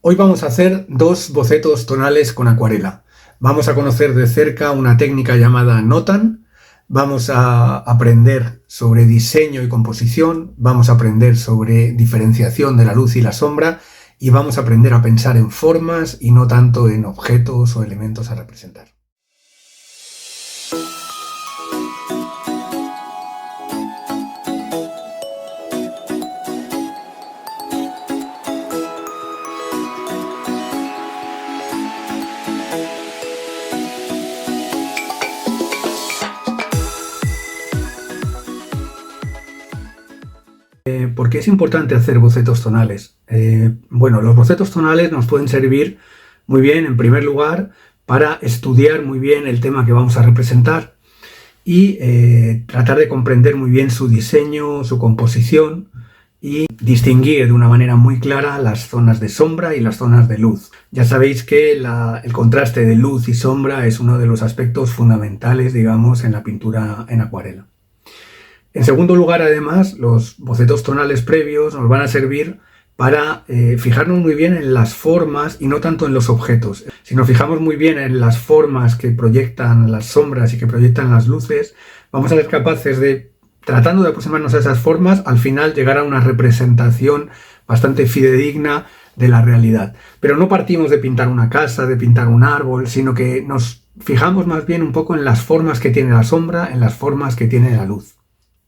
Hoy vamos a hacer dos bocetos tonales con acuarela. Vamos a conocer de cerca una técnica llamada Notan. Vamos a aprender sobre diseño y composición. Vamos a aprender sobre diferenciación de la luz y la sombra. Y vamos a aprender a pensar en formas y no tanto en objetos o elementos a representar. ¿Por qué es importante hacer bocetos tonales? Bueno, los bocetos tonales nos pueden servir muy bien, en primer lugar, para estudiar muy bien el tema que vamos a representar y tratar de comprender muy bien su diseño, su composición y distinguir de una manera muy clara las zonas de sombra y las zonas de luz. Ya sabéis que el contraste de luz y sombra es uno de los aspectos fundamentales, digamos, en la pintura en acuarela. En segundo lugar, además, los bocetos tonales previos nos van a servir para fijarnos muy bien en las formas y no tanto en los objetos. Si nos fijamos muy bien en las formas que proyectan las sombras y que proyectan las luces, vamos a ser capaces de, tratando de aproximarnos a esas formas, al final llegar a una representación bastante fidedigna de la realidad. Pero no partimos de pintar una casa, de pintar un árbol, sino que nos fijamos más bien un poco en las formas que tiene la sombra, en las formas que tiene la luz.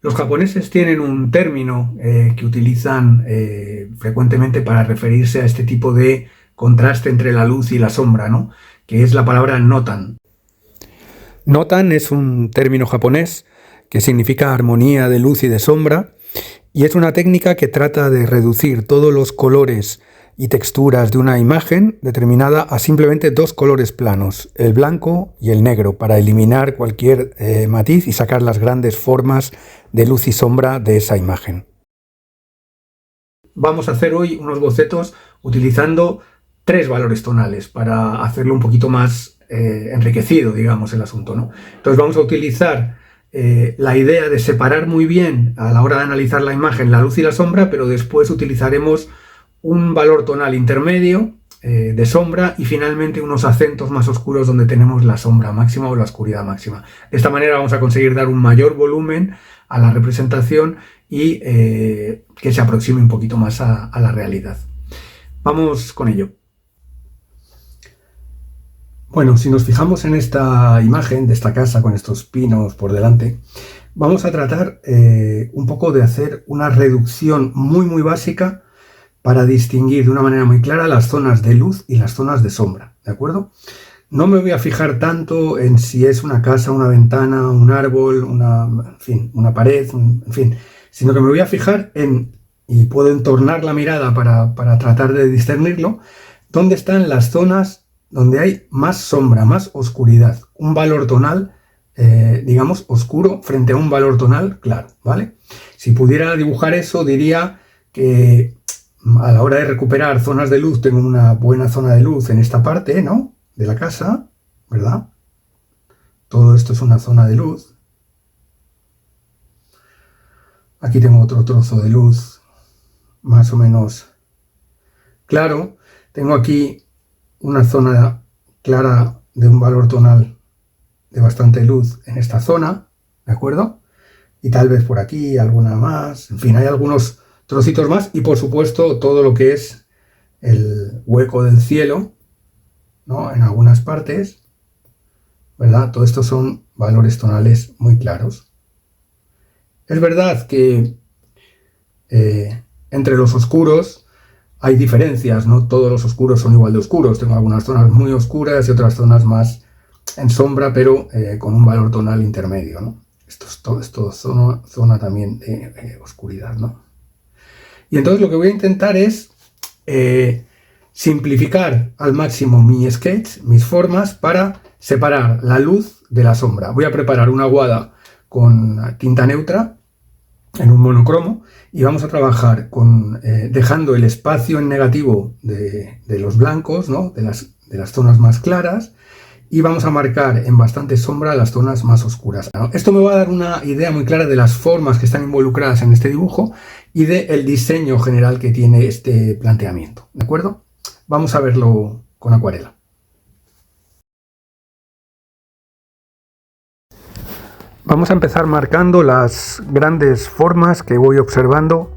Los japoneses tienen un término que utilizan frecuentemente para referirse a este tipo de contraste entre la luz y la sombra, ¿no? Que es la palabra Notan. Notan es un término japonés que significa armonía de luz y de sombra, y es una técnica que trata de reducir todos los colores y texturas de una imagen determinada a simplemente dos colores planos, el blanco y el negro, para eliminar cualquier matiz y sacar las grandes formas de luz y sombra de esa imagen. Vamos a hacer hoy unos bocetos utilizando tres valores tonales para hacerlo un poquito más enriquecido, digamos, el asunto, ¿no? Entonces vamos a utilizar la idea de separar muy bien a la hora de analizar la imagen la luz y la sombra, pero después utilizaremos un valor tonal intermedio de sombra y finalmente unos acentos más oscuros donde tenemos la sombra máxima o la oscuridad máxima. De esta manera vamos a conseguir dar un mayor volumen a la representación y que se aproxime un poquito más a la realidad. Vamos con ello. Bueno, si nos fijamos en esta imagen de esta casa con estos pinos por delante, vamos a tratar un poco de hacer una reducción muy básica para distinguir de una manera muy clara las zonas de luz y las zonas de sombra, ¿de acuerdo? No me voy a fijar tanto en si es una casa, una ventana, un árbol, una pared, sino que me voy a fijar en, y puedo entornar la mirada para tratar de discernirlo, dónde están las zonas donde hay más sombra, más oscuridad, un valor tonal, digamos, oscuro frente a un valor tonal claro, ¿vale? Si pudiera dibujar eso, diría que a la hora de recuperar zonas de luz, tengo una buena zona de luz en esta parte, ¿no?, de la casa, ¿verdad? Todo esto es una zona de luz. Aquí tengo otro trozo de luz, más o menos claro. Tengo aquí una zona clara de un valor tonal de bastante luz en esta zona, ¿de acuerdo? Y tal vez por aquí alguna más, en fin, hay algunos trocitos más y por supuesto todo lo que es el hueco del cielo, ¿no?, en algunas partes, ¿verdad? Todo esto son valores tonales muy claros. Es verdad que entre los oscuros hay diferencias, no todos los oscuros son igual de oscuros. Tengo algunas zonas muy oscuras y otras zonas más en sombra, pero con un valor tonal intermedio, ¿no? Esto es todo zona también de oscuridad, ¿no? Y entonces lo que voy a intentar es simplificar al máximo mi sketch, mis formas, para separar la luz de la sombra. Voy a preparar una aguada con tinta neutra en un monocromo y vamos a trabajar dejando el espacio en negativo de los blancos, ¿no?, de las zonas más claras, y vamos a marcar en bastante sombra las zonas más oscuras. Esto me va a dar una idea muy clara de las formas que están involucradas en este dibujo y del diseño general que tiene este planteamiento, ¿de acuerdo? Vamos a verlo con acuarela. Vamos a empezar marcando las grandes formas que voy observando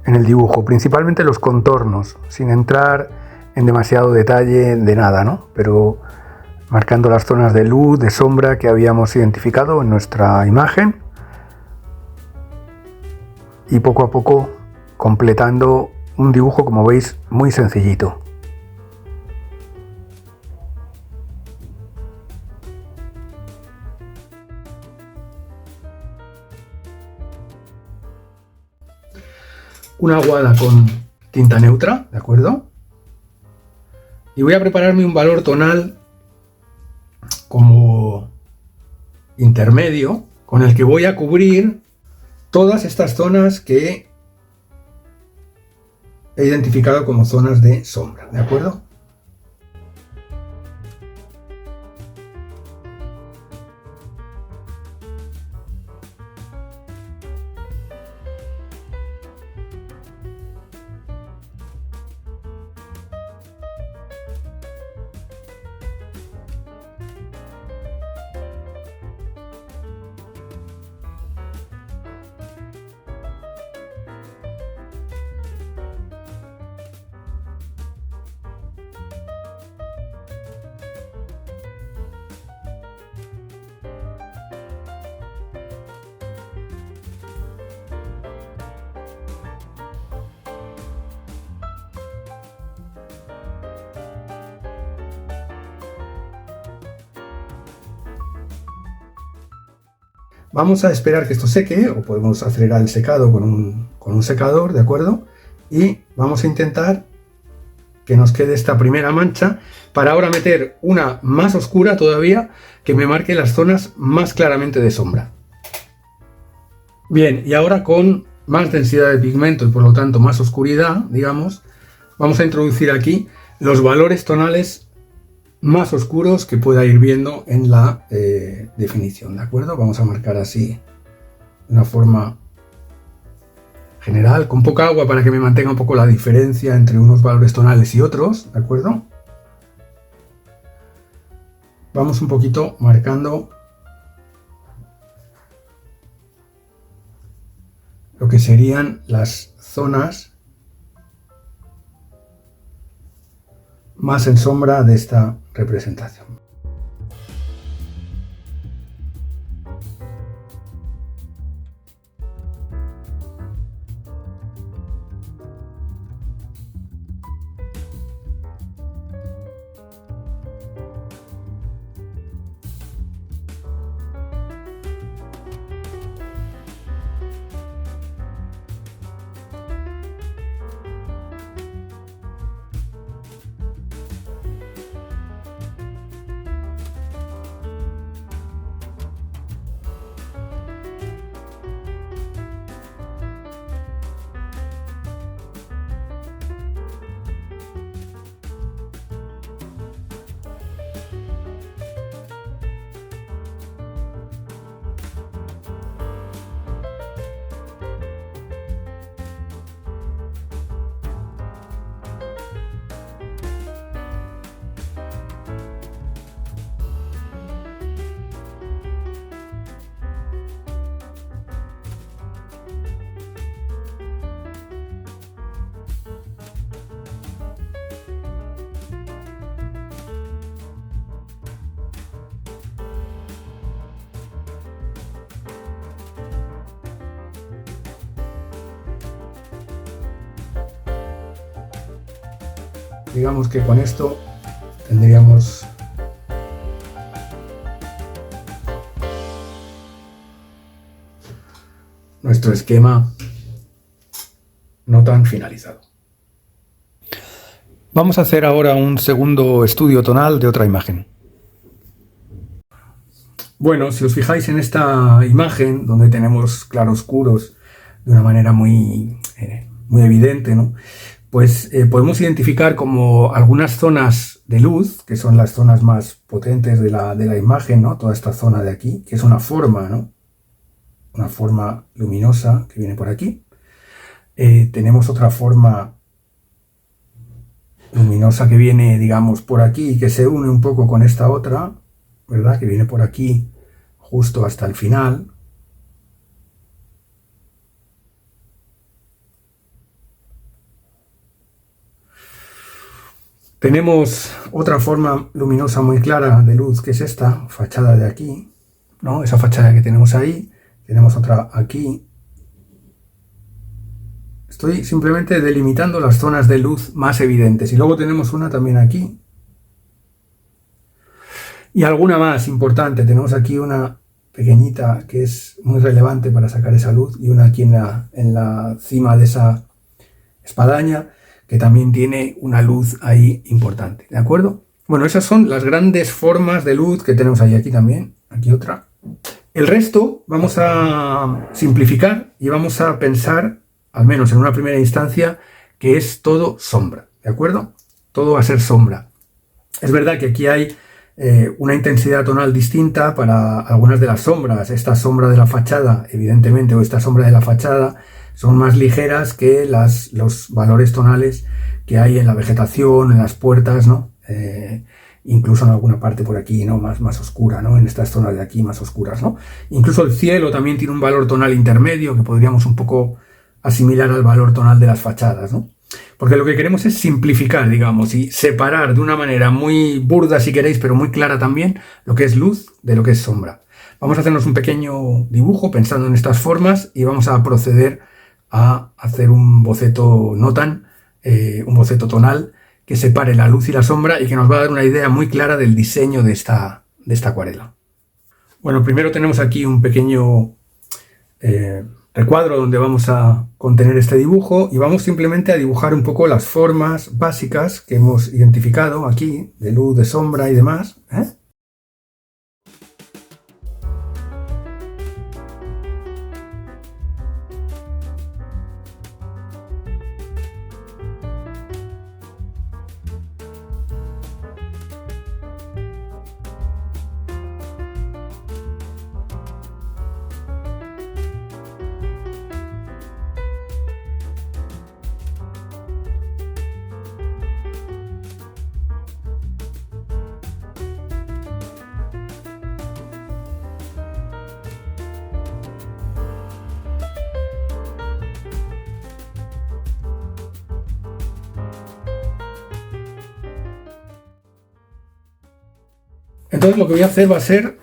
en el dibujo, principalmente los contornos, sin entrar en demasiado detalle de nada, ¿no? Pero marcando las zonas de luz, de sombra que habíamos identificado en nuestra imagen y poco a poco completando un dibujo, como veis, muy sencillito. Una aguada con tinta neutra, ¿de acuerdo? Y voy a prepararme un valor tonal como intermedio con el que voy a cubrir todas estas zonas que he identificado como zonas de sombra, ¿de acuerdo? Vamos a esperar que esto seque, o podemos acelerar el secado con un secador, ¿de acuerdo? Y vamos a intentar que nos quede esta primera mancha, para ahora meter una más oscura todavía, que me marque las zonas más claramente de sombra. Bien, y ahora con más densidad de pigmento y por lo tanto más oscuridad, digamos, vamos a introducir aquí los valores tonales más oscuros que pueda ir viendo en la definición, ¿de acuerdo? Vamos a marcar así de una forma general, con poca agua para que me mantenga un poco la diferencia entre unos valores tonales y otros, ¿de acuerdo? Vamos un poquito marcando lo que serían las zonas más en sombra de esta representación. Digamos que con esto tendríamos nuestro esquema no tan finalizado. Vamos a hacer ahora un segundo estudio tonal de otra imagen. Bueno, si os fijáis en esta imagen, donde tenemos claroscuros de una manera muy evidente, ¿no? Pues podemos identificar como algunas zonas de luz, que son las zonas más potentes de la imagen, ¿no? Toda esta zona de aquí, que es una forma, ¿no? Una forma luminosa que viene por aquí. Tenemos otra forma luminosa que viene, digamos, por aquí y que se une un poco con esta otra, ¿verdad? Que viene por aquí justo hasta el final. Tenemos otra forma luminosa muy clara de luz, que es esta fachada de aquí, ¿no? Esa fachada que tenemos ahí. Tenemos otra aquí. Estoy simplemente delimitando las zonas de luz más evidentes. Y luego tenemos una también aquí. Y alguna más importante. Tenemos aquí una pequeñita que es muy relevante para sacar esa luz. Y una aquí en la cima de esa espadaña, que también tiene una luz ahí importante. ¿De acuerdo? Bueno, esas son las grandes formas de luz que tenemos ahí. Aquí también. Aquí otra. El resto vamos a simplificar y vamos a pensar, al menos en una primera instancia, que es todo sombra, ¿de acuerdo? Todo va a ser sombra. Es verdad que aquí hay una intensidad tonal distinta para algunas de las sombras. Esta sombra de la fachada, evidentemente, o esta sombra de la fachada, son más ligeras que los valores tonales que hay en la vegetación, en las puertas, ¿no? Incluso en alguna parte por aquí, ¿no? Más oscura, ¿no? En estas zonas de aquí más oscuras, ¿no? Incluso el cielo también tiene un valor tonal intermedio que podríamos un poco asimilar al valor tonal de las fachadas, ¿no? Porque lo que queremos es simplificar, digamos, y separar de una manera muy burda, si queréis, pero muy clara también, lo que es luz de lo que es sombra. Vamos a hacernos un pequeño dibujo pensando en estas formas y vamos a proceder a hacer un boceto un boceto tonal que separe la luz y la sombra y que nos va a dar una idea muy clara del diseño de esta acuarela. Bueno, primero tenemos aquí un pequeño recuadro donde vamos a contener este dibujo y vamos simplemente a dibujar un poco las formas básicas que hemos identificado aquí, de luz, de sombra y demás, ¿eh? Entonces lo que voy a hacer va a ser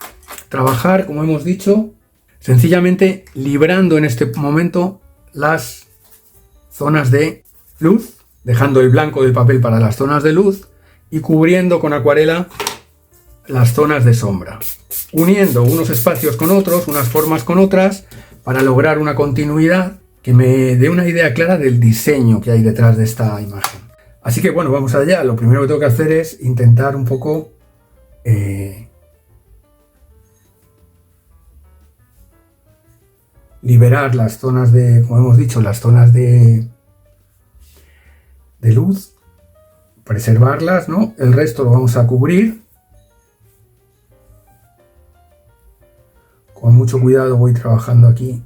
trabajar, como hemos dicho, sencillamente librando en este momento las zonas de luz, dejando el blanco del papel para las zonas de luz y cubriendo con acuarela las zonas de sombra, uniendo unos espacios con otros, unas formas con otras, para lograr una continuidad que me dé una idea clara del diseño que hay detrás de esta imagen. Así que bueno, vamos allá. Lo primero que tengo que hacer es intentar un poco liberar las zonas de, como hemos dicho, las zonas de luz, preservarlas, ¿no? El resto lo vamos a cubrir. Con mucho cuidado voy trabajando aquí.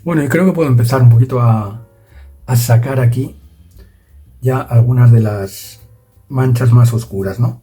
Bueno, y creo que puedo empezar un poquito a sacar aquí ya algunas de las manchas más oscuras, ¿no?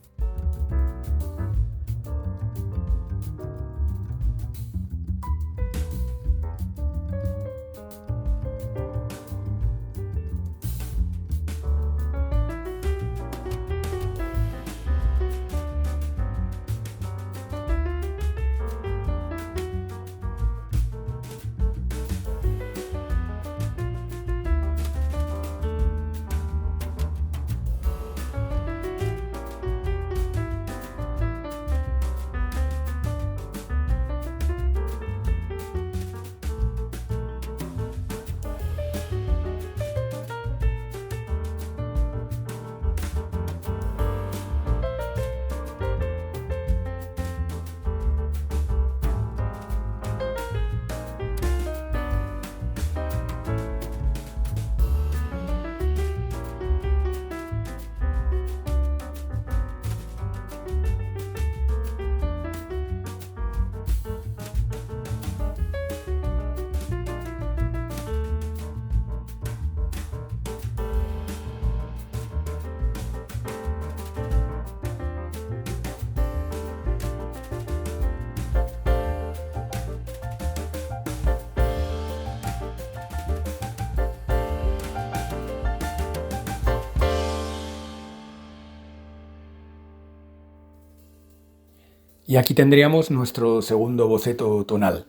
Y aquí tendríamos nuestro segundo boceto tonal.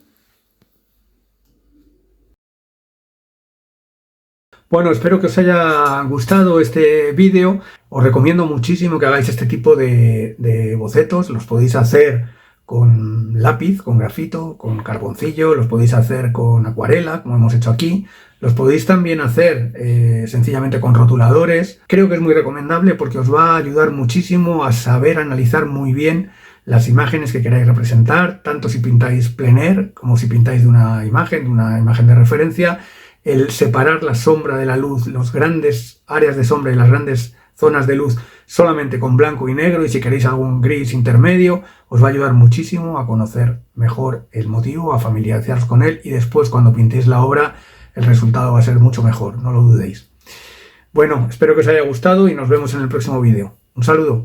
Bueno, espero que os haya gustado este vídeo. Os recomiendo muchísimo que hagáis este tipo de bocetos. Los podéis hacer con lápiz, con grafito, con carboncillo, los podéis hacer con acuarela, como hemos hecho aquí. Los podéis también hacer sencillamente con rotuladores. Creo que es muy recomendable porque os va a ayudar muchísimo a saber analizar muy bien las imágenes que queráis representar, tanto si pintáis plein air como si pintáis de una imagen de referencia. El separar la sombra de la luz, las grandes áreas de sombra y las grandes zonas de luz solamente con blanco y negro, y si queréis algún gris intermedio, os va a ayudar muchísimo a conocer mejor el motivo, a familiarizaros con él, y después cuando pintéis la obra el resultado va a ser mucho mejor, no lo dudéis. Bueno, espero que os haya gustado y nos vemos en el próximo vídeo. Un saludo.